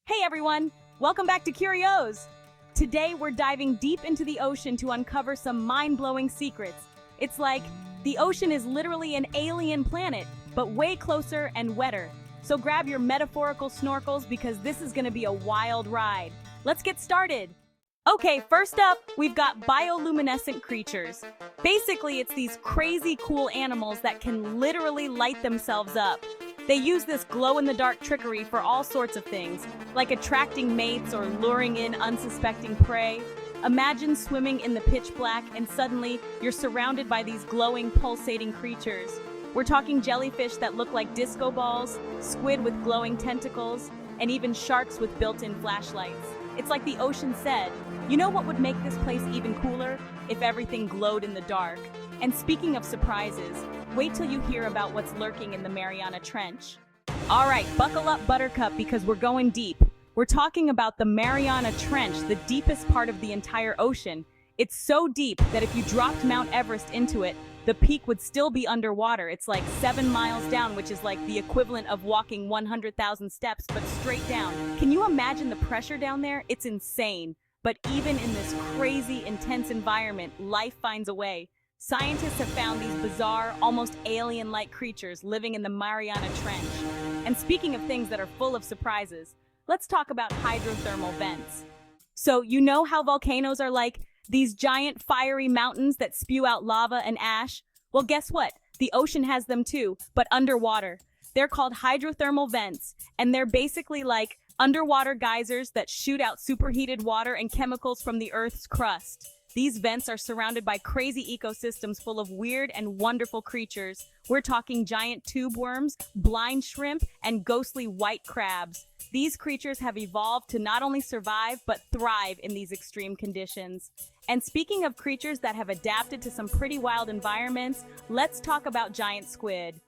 Hey everyone, welcome back to Curios. Today we're diving deep into the ocean to uncover some mind-blowing secrets. It's like the ocean is literally an alien planet, but way closer and wetter. So grab your metaphorical snorkels because this is gonna be a wild ride. Let's get started. Okay, first up, we've got bioluminescent creatures. Basically, it's these crazy cool animals that can literally light themselves up. They use this glow-in-the-dark trickery for all sorts of things, like attracting mates or luring in unsuspecting prey. Imagine swimming in the pitch black and suddenly you're surrounded by these glowing, pulsating creatures. We're talking jellyfish that look like disco balls, squid with glowing tentacles, and even sharks with built-in flashlights. It's like the ocean said, you know what would make this place even cooler? If everything glowed in the dark. And speaking of surprises, wait till you hear about what's lurking in the Mariana Trench. All right, buckle up, Buttercup, because we're going deep. We're talking about the Mariana Trench, the deepest part of the entire ocean. It's so deep that if you dropped Mount Everest into it, the peak would still be underwater. It's like 7 miles down, which is like the equivalent of walking 100,000 steps, but straight down. Can you imagine the pressure down there? It's insane. But even in this crazy, intense environment, life finds a way. Scientists have found these bizarre, almost alien-like creatures living in the Mariana Trench. And speaking of things that are full of surprises, let's talk about hydrothermal vents. So, you know how volcanoes are like these giant fiery mountains that spew out lava and ash? Well, guess what? The ocean has them too, but underwater. They're called hydrothermal vents, and they're basically like underwater geysers that shoot out superheated water and chemicals from the Earth's crust. These vents are surrounded by crazy ecosystems full of weird and wonderful creatures. We're talking giant tube worms, blind shrimp, and ghostly white crabs. These creatures have evolved to not only survive, but thrive in these extreme conditions. And speaking of creatures that have adapted to some pretty wild environments, let's talk about giant squid.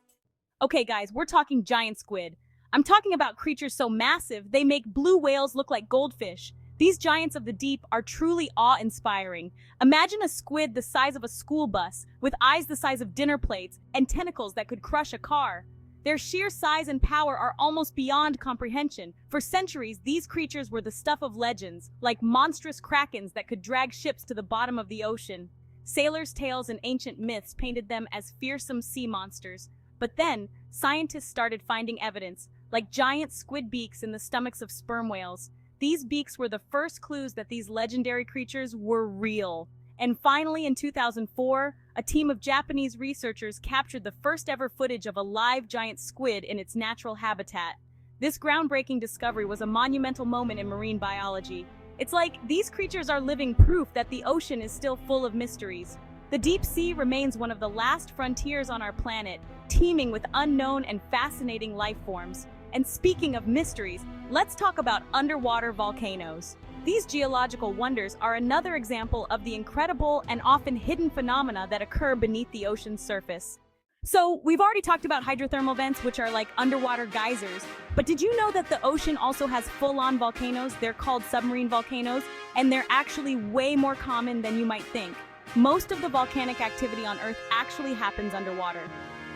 Okay guys, we're talking giant squid. I'm talking about creatures so massive, they make blue whales look like goldfish. These giants of the deep are truly awe-inspiring. Imagine a squid the size of a school bus, with eyes the size of dinner plates, and tentacles that could crush a car. Their sheer size and power are almost beyond comprehension. For centuries, these creatures were the stuff of legends, like monstrous krakens that could drag ships to the bottom of the ocean. Sailors' tales and ancient myths painted them as fearsome sea monsters. But then, scientists started finding evidence, like giant squid beaks in the stomachs of sperm whales. These beaks were the first clues that these legendary creatures were real. And finally, in 2004, a team of Japanese researchers captured the first ever footage of a live giant squid in its natural habitat. This groundbreaking discovery was a monumental moment in marine biology. It's like these creatures are living proof that the ocean is still full of mysteries. The deep sea remains one of the last frontiers on our planet, teeming with unknown and fascinating life forms. And speaking of mysteries, let's talk about underwater volcanoes. These geological wonders are another example of the incredible and often hidden phenomena that occur beneath the ocean's surface. So, we've already talked about hydrothermal vents, which are like underwater geysers, but did you know that the ocean also has full-on volcanoes? They're called submarine volcanoes, and they're actually way more common than you might think. Most of the volcanic activity on Earth actually happens underwater.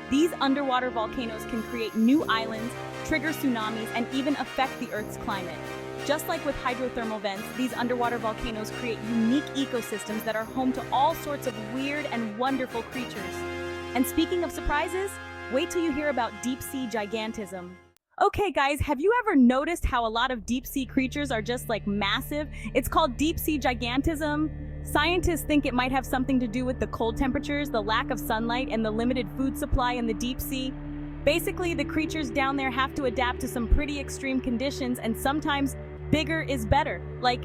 These underwater volcanoes can create new islands, trigger tsunamis, and even affect the Earth's climate. Just like with hydrothermal vents, these underwater volcanoes create unique ecosystems that are home to all sorts of weird and wonderful creatures. And speaking of surprises, wait till you hear about deep-sea gigantism. Okay guys, have you ever noticed how a lot of deep-sea creatures are just like massive? It's called deep-sea gigantism. Scientists think it might have something to do with the cold temperatures, the lack of sunlight, and the limited food supply in the deep sea. Basically, the creatures down there have to adapt to some pretty extreme conditions, and sometimes bigger is better. Like,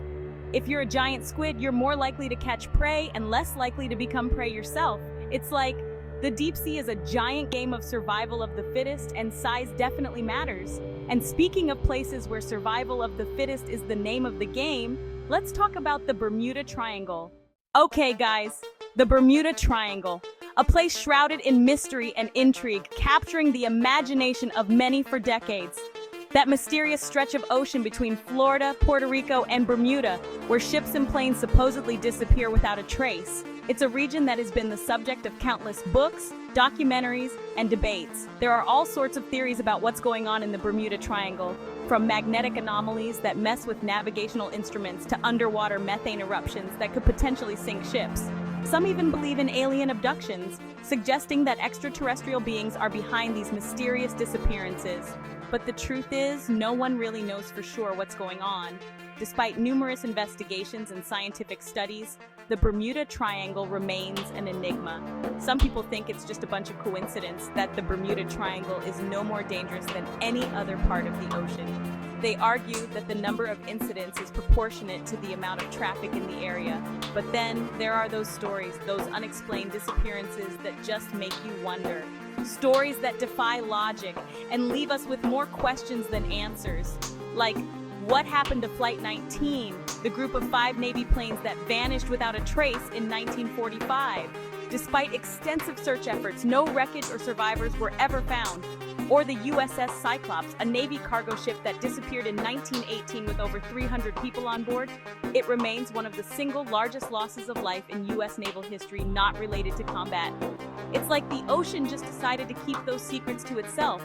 if you're a giant squid, you're more likely to catch prey and less likely to become prey yourself. It's like the deep sea is a giant game of survival of the fittest, and size definitely matters. And speaking of places where survival of the fittest is the name of the game, let's talk about the Bermuda Triangle. Okay guys, the Bermuda Triangle, a place shrouded in mystery and intrigue, capturing the imagination of many for decades. That mysterious stretch of ocean between Florida, Puerto Rico, and Bermuda, where ships and planes supposedly disappear without a trace. It's a region that has been the subject of countless books, documentaries, and debates. There are all sorts of theories about what's going on in the Bermuda Triangle. From magnetic anomalies that mess with navigational instruments to underwater methane eruptions that could potentially sink ships. Some even believe in alien abductions, suggesting that extraterrestrial beings are behind these mysterious disappearances. But the truth is, no one really knows for sure what's going on. Despite numerous investigations and scientific studies, the Bermuda Triangle remains an enigma. Some people think it's just a bunch of coincidence that the Bermuda Triangle is no more dangerous than any other part of the ocean. They argue that the number of incidents is proportionate to the amount of traffic in the area. But then there are those stories, those unexplained disappearances that just make you wonder. Stories that defy logic and leave us with more questions than answers. Like, what happened to Flight 19, the group of 5 Navy planes that vanished without a trace in 1945? Despite extensive search efforts, no wreckage or survivors were ever found. Or the USS Cyclops, a Navy cargo ship that disappeared in 1918 with over 300 people on board. It remains one of the single largest losses of life in US naval history not related to combat. It's like the ocean just decided to keep those secrets to itself.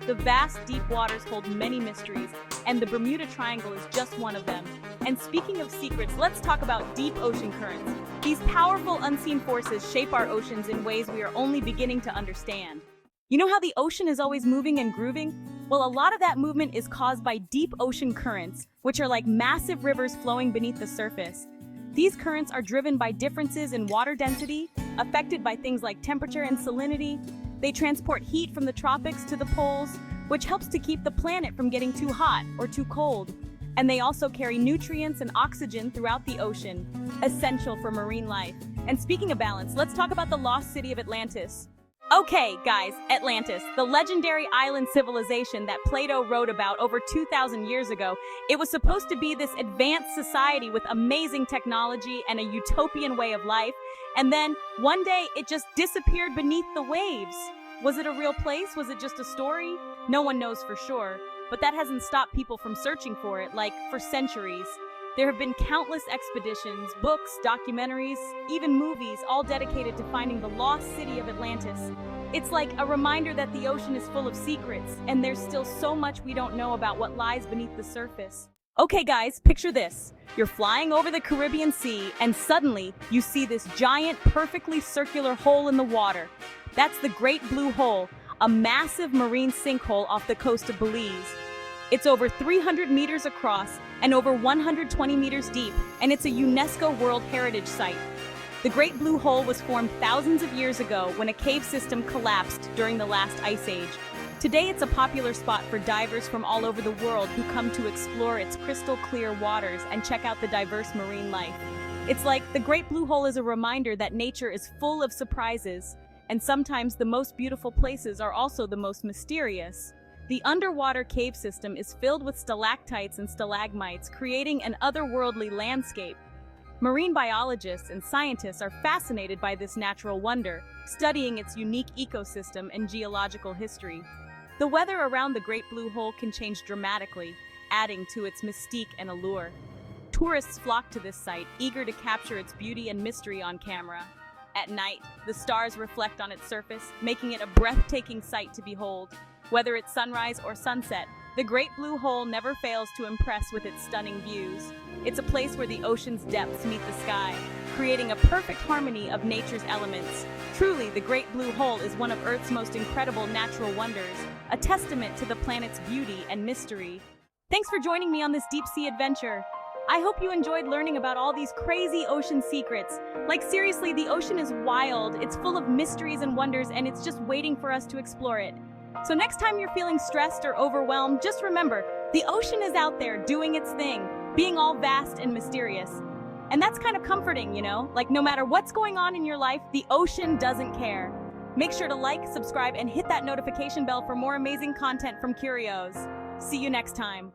The vast deep waters hold many mysteries, and the Bermuda Triangle is just one of them. And speaking of secrets, let's talk about deep ocean currents. These powerful unseen forces shape our oceans in ways we are only beginning to understand. You know how the ocean is always moving and grooving? Well, a lot of that movement is caused by deep ocean currents, which are like massive rivers flowing beneath the surface. These currents are driven by differences in water density, affected by things like temperature and salinity. They transport heat from the tropics to the poles, which helps to keep the planet from getting too hot or too cold. And they also carry nutrients and oxygen throughout the ocean, essential for marine life. And speaking of balance, let's talk about the lost city of Atlantis. Okay, guys, Atlantis, the legendary island civilization that Plato wrote about over 2,000 years ago. It was supposed to be this advanced society with amazing technology and a utopian way of life. And then, one day, it just disappeared beneath the waves. Was it a real place? Was it just a story? No one knows for sure. But that hasn't stopped people from searching for it, like, for centuries. There have been countless expeditions, books, documentaries, even movies, all dedicated to finding the lost city of Atlantis. It's like a reminder that the ocean is full of secrets, and there's still so much we don't know about what lies beneath the surface. Okay guys, picture this. You're flying over the Caribbean Sea, and suddenly you see this giant, perfectly circular hole in the water. That's the Great Blue Hole, a massive marine sinkhole off the coast of Belize. It's over 300 meters across and over 120 meters deep, and it's a UNESCO World Heritage Site. The Great Blue Hole was formed thousands of years ago when a cave system collapsed during the last ice age. Today it's a popular spot for divers from all over the world who come to explore its crystal clear waters and check out the diverse marine life. It's like the Great Blue Hole is a reminder that nature is full of surprises, and sometimes the most beautiful places are also the most mysterious. The underwater cave system is filled with stalactites and stalagmites, creating an otherworldly landscape. Marine biologists and scientists are fascinated by this natural wonder, studying its unique ecosystem and geological history. The weather around the Great Blue Hole can change dramatically, adding to its mystique and allure. Tourists flock to this site, eager to capture its beauty and mystery on camera. At night, the stars reflect on its surface, making it a breathtaking sight to behold. Whether it's sunrise or sunset, the Great Blue Hole never fails to impress with its stunning views. It's a place where the ocean's depths meet the sky, creating a perfect harmony of nature's elements. Truly, the Great Blue Hole is one of Earth's most incredible natural wonders, a testament to the planet's beauty and mystery. Thanks for joining me on this deep-sea adventure. I hope you enjoyed learning about all these crazy ocean secrets. Like seriously, the ocean is wild, it's full of mysteries and wonders, and it's just waiting for us to explore it. So next time you're feeling stressed or overwhelmed, just remember, the ocean is out there doing its thing, being all vast and mysterious. And that's kind of comforting, you know? Like no matter what's going on in your life, the ocean doesn't care. Make sure to like, subscribe, and hit that notification bell for more amazing content from Curios. See you next time.